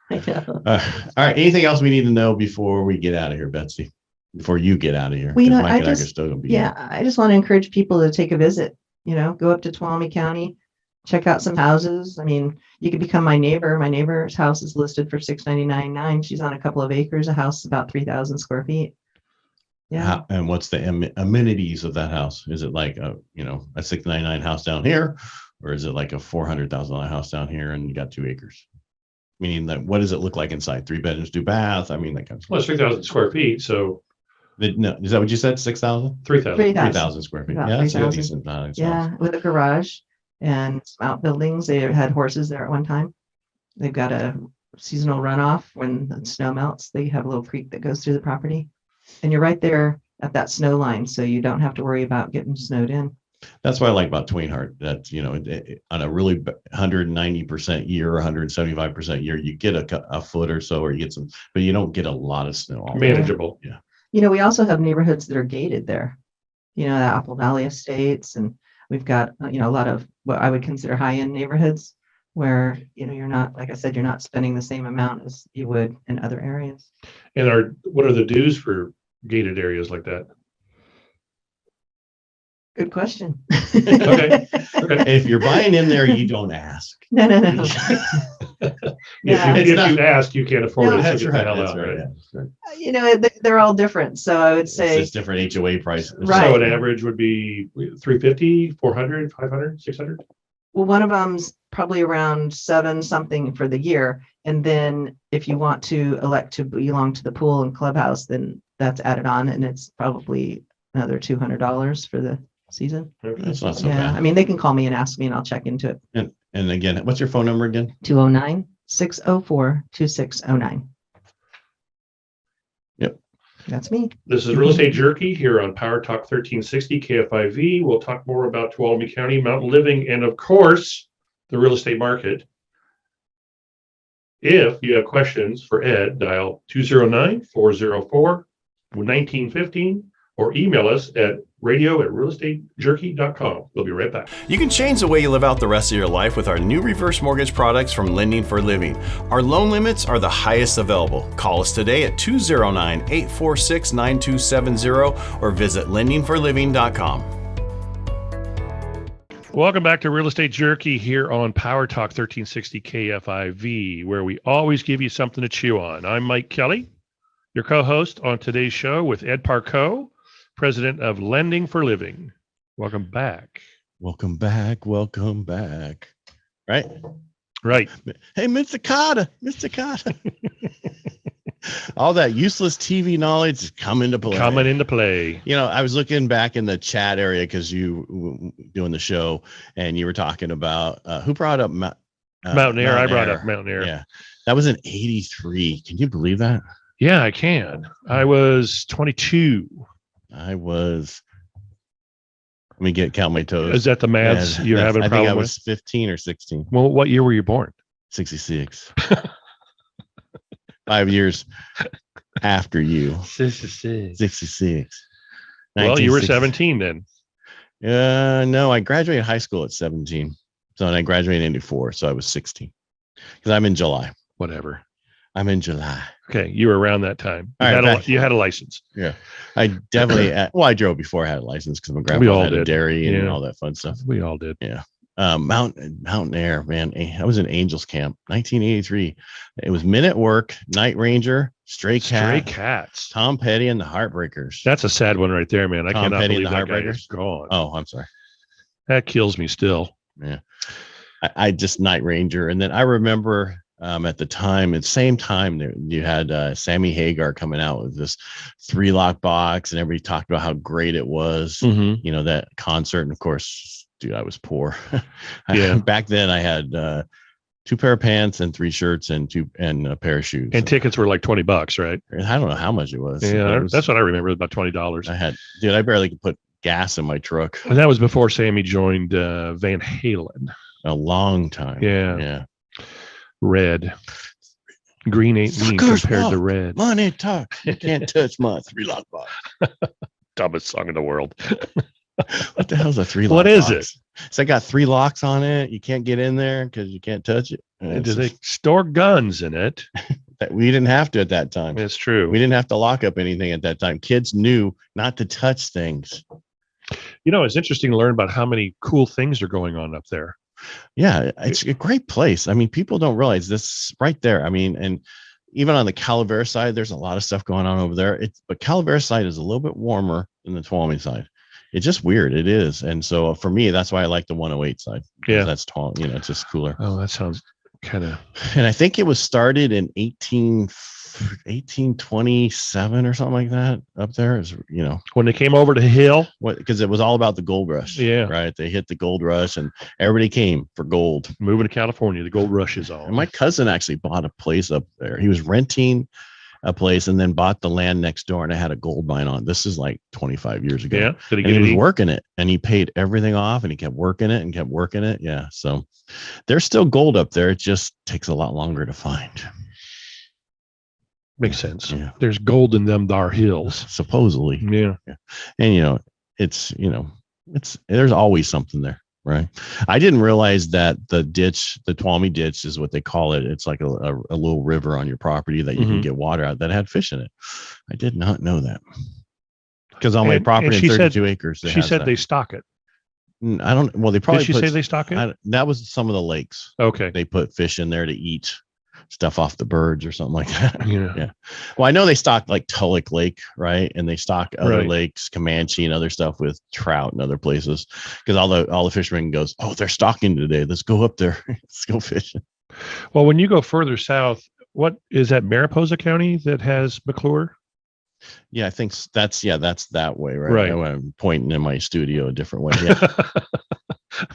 I know. All right. Anything else we need to know before we get out of here, Betsy? Before you get out of here? Well, you 'Cause know, Mike I and I are just- still gonna be Yeah, I just want to encourage people to take a visit. Go up to Tuolumne County, check out some houses. I mean, you could become my neighbor. My neighbor's house is listed for $699,900. She's on a couple of acres. A house about 3,000 square feet. Yeah. And what's the amenities of that house? Is it like a $699 house down here, or is it like a $400,000 house down here and you got 2 acres? Meaning that what does it look like inside? 3 bedrooms, 2 baths? I mean, that kind of Well, it's 3,000 square feet, so No, is that what you said? 6,000? 3,000. 3,000 square feet. About Yeah, that's a 3,000. decent size. Yeah, with a garage and some outbuildings. They had horses there at one time. They've got a seasonal runoff when the snow melts. They have a little creek that goes through the property. And you're right there at that snow line, so you don't have to worry about getting snowed in. That's what I like about Tweenheart. That on a really 190% year, 175% year, you get a foot or so, or you get some, but you don't get a lot of snow. all the time. Manageable. We also have neighborhoods that are gated there. The Apple Valley Estates, and we've got a lot of what I would consider high-end neighborhoods where you're not, like I said, you're not spending the same amount as you would in other areas. And what are the dues for gated areas like that? Good question. Okay. If you're buying in there, you don't ask. No. Yeah. If you ask, you can't afford No, it. So That's get right. the hell That's out, right. right? Yeah, that's right. They're all different. So I would It's say, just different HOA prices. Right. So an average would be 350, 400, 500, 600? well, one of them's probably around 7 something for the year. And then if you want to elect to belong to the pool and clubhouse, then that's added on, and it's probably another $200 for the season. That's not so Yeah, bad. I mean, they can call me and ask me, and I'll check into it. And again, what's your phone number again? 209-604-2609. Yep. That's me. This is Real Estate Jerky here on PowerTalk 1360 KFIV. We'll talk more about Tuolumne County, mountain living, and of course, the real estate market. If you have questions for Ed, dial 209-404-1915 or email us at radio@realestatejerky.com. We'll be right back. You can change the way you live out the rest of your life with our new reverse mortgage products from Lending for Living. Our loan limits are the highest available. Call us today at 209-846-9270 or visit lendingforliving.com. Welcome back to Real Estate Jerky here on PowerTalk 1360 KFIV, where we always give you something to chew on. I'm Mike Kelly, your co-host on today's show with Ed Parco, president of Lending for Living. Welcome back. Welcome back. Welcome back. Right. Right. Hey, Mr. Carter. Mr. Carter. All that useless TV knowledge is coming to play. Coming into play. You know, I was looking back in the chat area because you doing the show, and you were talking about who brought up Mountain Air. I brought up Mountain Air. Yeah, that was in '83. Can you believe that? Yeah, I can. I was 22. I was. Let me count my toes. Is that the maths you're having a problem with? I think I was 15 or 16. Well, what year were you born? 66. 5 years after you. 66. Well, you were 17 then. No, I graduated high school at 17. So and I graduated in '84, so I was 16. Because I'm in July. Whatever. I'm in July. Okay, you were around that time. You had a license. Yeah, I definitely. I drove before I had a license because my grandpa had a dairy and all that fun stuff. We all did. Yeah. Mountain Air, man. I was in Angels Camp, 1983. It was Men at Work, Night Ranger, Stray Cats, Tom Petty and the Heartbreakers. That's a sad one right there, man. I cannot believe that guy is gone. Oh, I'm sorry. That kills me still. Yeah. I just Night Ranger, and then I remember. At the time, at the same time, you had Sammy Hagar coming out with this 3-lock box, and everybody talked about how great it was. Mm-hmm. You know, that concert, and of course, dude, I was poor. Yeah. Back then, I had 2 pair of pants and 3 shirts and a pair of shoes. And tickets were like $20, right? I don't know how much it was. Yeah, that's what I remember. It was about $20. I barely could put gas in my truck. And that was before Sammy joined Van Halen. A long time. Yeah. Red. Green ain't mean compared to red. Money talk. You can't touch my 3-lock box. Dumbest song in the world. What the hell's a 3-lock What is box? So I got 3 locks on it. You can't get in there because you can't touch it. Do they store guns in it? We didn't have to at that time. It's true. We didn't have to lock up anything at that time. Kids knew not to touch things. You know, it's interesting to learn about how many cool things are going on up there. Yeah, it's a great place. I mean, people don't realize this right there. I mean, and even on the Calaveras side, there's a lot of stuff going on over there. But Calaveras side is a little bit warmer than the Tuolumne side. It's just weird. It is. And so for me, that's why I like the 108 side. Yeah. That's tall. You know, it's just cooler. Oh, that sounds kind of. And I think it was started in 1827 or something like that up there. Is, you know, when they came over to Hill, because it was all about the gold rush. Yeah. Right. They hit the gold rush and everybody came for gold. Moving to California, the gold rush is on. And my cousin actually bought a place up there. He was renting a place and then bought the land next door, and it had a gold mine on. This is like 25 years ago. Yeah. And he was working it, and he paid everything off, and he kept working it and kept working it. Yeah. So there's still gold up there. It just takes a lot longer to find. Makes sense. Yeah. There's gold in them dar hills. Supposedly. Yeah. And there's always something there. Right. I didn't realize that the Tuolumne ditch is what they call it. It's like a little river on your property that you can get water out that had fish in it. I did not know that. Because on my property in 32 acres. She said they stock it. I don't, well, they probably Did she say they stock it? That was some of the lakes. Okay. They put fish in there to eat stuff off the birds or something like that. Yeah. Well, I know they stock like Tulloch Lake, right? And they stock other lakes, Comanche and other stuff with trout and other places. Because all the fishermen goes, oh, they're stocking today. Let's go up there. Let's go fishing. Well, when you go further south, what is that, Mariposa County that has McClure? Yeah, I think that's that way, right? Right. I'm pointing in my studio a different way. Yeah.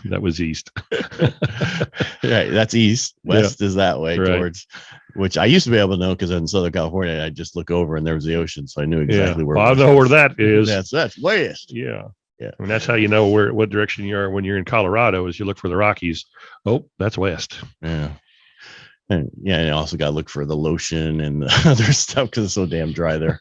That was east. Right, that's east. West is that way towards, which I used to be able to know because in Southern California, I just look over and there was the ocean, so I knew exactly where. Well, I know where that is. That's west. Yeah. Yeah. And that's how you know what direction you are when you're in Colorado, is you look for the Rockies. Oh, that's west. Yeah. And I also got to look for the lotion and the other stuff because it's so damn dry there.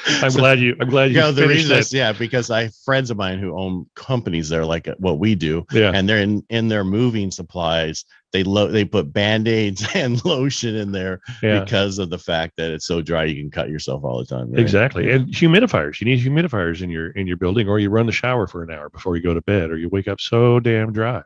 I'm glad you the finished reason that. Because I have friends of mine who own companies there, like what we do. Yeah. And they're in their moving supplies. They put Band-Aids and lotion in there because of the fact that it's so dry you can cut yourself all the time. Right? Exactly. And humidifiers. You need humidifiers in your building, or you run the shower for an hour before you go to bed, or you wake up so damn dry.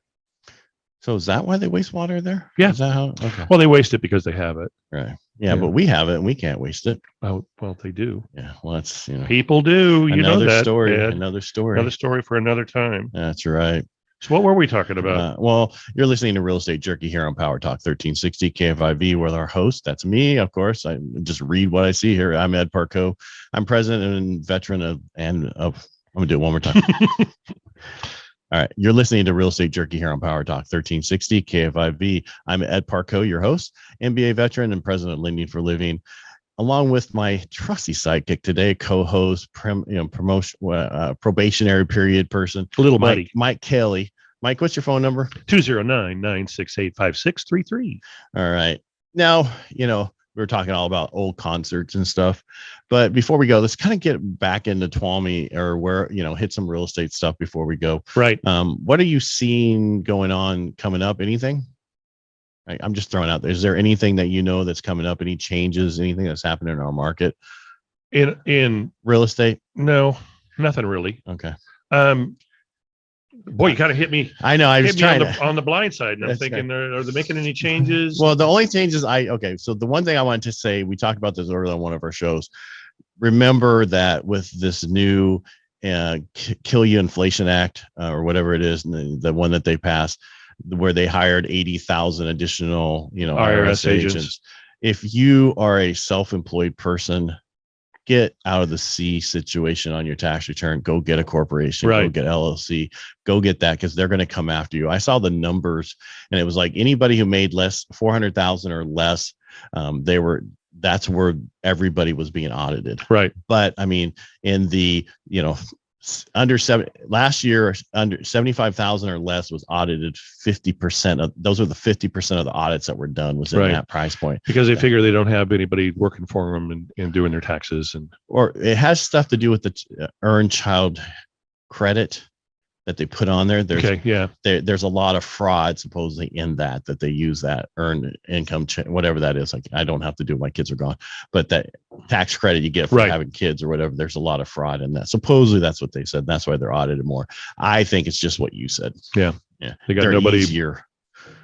So is that why they waste water there? Yeah. Is that how? Okay. Well, they waste it because they have it. Right. Yeah, but we have it and we can't waste it. Oh, well, they do. Yeah. Well, that's, people do. You know that. Story. Ed. Another story. Another story for another time. That's right. So what were we talking about? Well, you're listening to Real Estate Jerky here on PowerTalk 1360 KFIV with our host. That's me, of course. I just read what I see here. I'm Ed Parco. I'm president and veteran of. I'm gonna do it one more time. All right, you're listening to Real Estate Jerky here on PowerTalk 1360 KFIV. I'm Ed Parco, your host, MBA veteran and president of Lending for Living, along with my trusty sidekick today, co-host, probationary period person, Little Mike. Mike Kelly. Mike, what's your phone number? 209-968-5633. All right. Now, we were talking all about old concerts and stuff, but before we go, let's kind of get back into Tuolumne or where, hit some real estate stuff before we go. Right. What are you seeing going on coming up? Anything? I'm just throwing out there. Is there anything that that's coming up? Any changes? Anything that's happening in our market? In real estate? No, nothing really. Okay. Boy, you kind of hit me. I know. I was trying on the blind side. And I'm thinking, are they making any changes? Well, the only changes so the one thing I wanted to say, we talked about this earlier on one of our shows. Remember that with this new Kill You Inflation Act or whatever it is, the one that they passed, where they hired 80,000 additional, IRS agents. If you are a self-employed person, get out of the C situation on your tax return. Go get a corporation. Right. Go get LLC. Go get that because they're going to come after you. I saw the numbers, and it was like anybody who made less 400,000 or less, that's where everybody was being audited. Right. But I mean, in the last year, under 75,000 or less was audited 50% of those are the 50% of the audits that were done was in that price point, because they figure they don't have anybody working for them and doing their taxes, or it has stuff to do with the earned child credit that they put on there. There's a lot of fraud supposedly in that they use that earned income, whatever that is. Like I don't have to do it. My kids are gone, but that tax credit you get for having kids or whatever, there's a lot of fraud in that. Supposedly that's what they said. That's why they're audited more. I think it's just what you said. Yeah. They got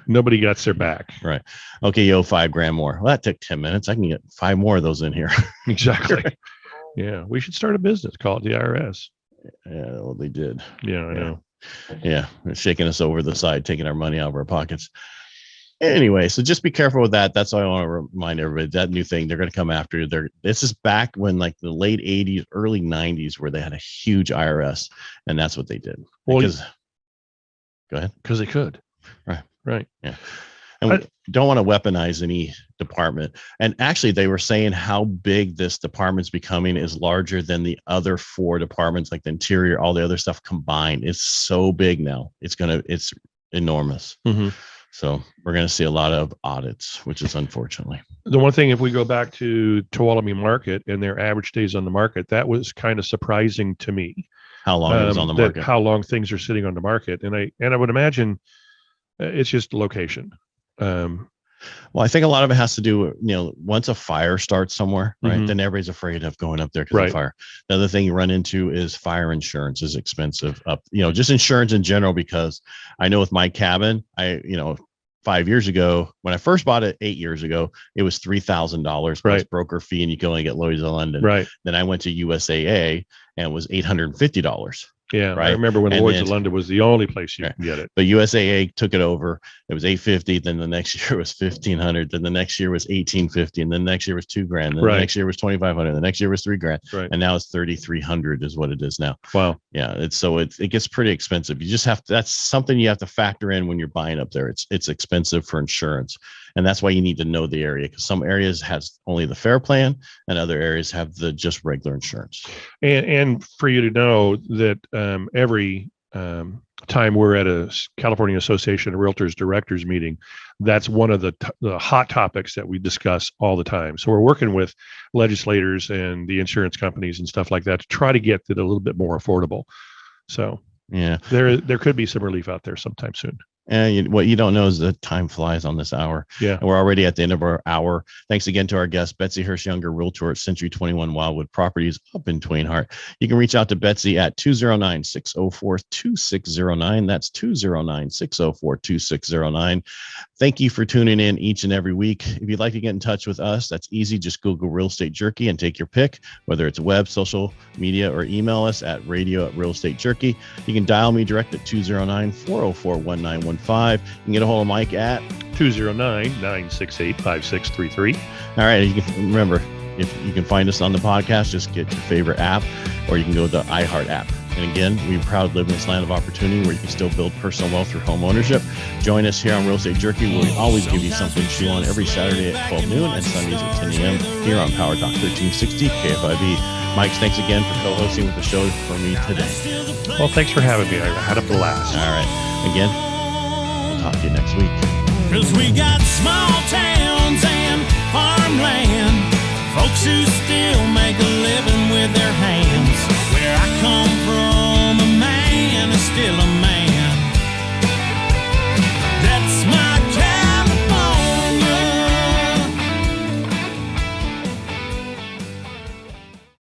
nobody gets their back. Right. Okay. $5,000 more. Well, that took 10 minutes. I can get 5 more of those in here. Exactly. Yeah. We should start a business. Call it the IRS. Yeah, well, they did. Yeah, I know. Yeah, they're shaking us over the side, taking our money out of our pockets. Anyway, so just be careful with that. That's why I want to remind everybody that new thing, they're going to come after you. This is back when like the late 80s, early 90s, where they had a huge IRS, and that's what they did. Go ahead. Because they could. Right. Yeah. And we don't want to weaponize any department. And actually, they were saying how big this department's becoming is larger than the other 4 departments, like the interior, all the other stuff combined. It's so big now. It's enormous. Mm-hmm. So we're going to see a lot of audits, which is unfortunately. The one thing, if we go back to Tuolumne Market and their average days on the market, that was kind of surprising to me. How long it was on the market? How long things are sitting on the market. And I would imagine it's just location. Well, I think a lot of it has to do with, once a fire starts somewhere, right, Mm-hmm. then everybody's afraid of going up there because of fire. The other thing you run into is fire insurance is expensive just insurance in general, because I know with my cabin, 5 years ago, when I first bought it 8 years ago, it was $3,000 plus broker fee, and you can only get Lloyd's of London. Right. Then I went to USAA and it was $850. Yeah, right. I remember when Lloyd's of London was the only place you can get it. But USAA took it over. It was $850. Then the next year was $1,500. Then the next year was $1,850. And then the next year was $2,000. Then the next year was $2,500. The next year was $3,000. Right. And now it's $3,300 is what it is now. Wow. Yeah. It gets pretty expensive. You just have to. That's something you have to factor in when you're buying up there. It's expensive for insurance, and that's why you need to know the area, because some areas has only the fair plan, and other areas have the just regular insurance. And for you to know that every time we're at a California Association of Realtors Directors meeting, that's one of the hot topics that we discuss all the time. So we're working with legislators and the insurance companies and stuff like that to try to get it a little bit more affordable. So yeah, there could be some relief out there sometime soon. And what you don't know is that time flies on this hour. Yeah. And we're already at the end of our hour. Thanks again to our guest, Betsy Hurst Younger, Realtor at Century 21 Wildwood Properties up in Twain Harte. You can reach out to Betsy at 209-604-2609. That's 209-604-2609. Thank you for tuning in each and every week. If you'd like to get in touch with us, that's easy. Just Google Real Estate Jerky and take your pick, whether it's web, social media, or email us at radio@realestatejerky. You can dial me direct at 209-404-1915. You can get a hold of Mike at 209-968-5633. All right. You can remember, if you can find us on the podcast, just get your favorite app, or you can go to the iHeart app. And again, we proud to live in this land of opportunity where you can still build personal wealth through home ownership. Join us here on Real Estate Jerky, where we always give you something to chew on every Saturday at 12 noon and Sundays at 10 a.m. here on PowerTalk 1360 KFIV. Mike, thanks again for co-hosting with the show for me today. Well, thanks for having me. I had a blast. All right. Again, we'll talk to you next week. 'Cause we got small towns and farmland, folks who still make a living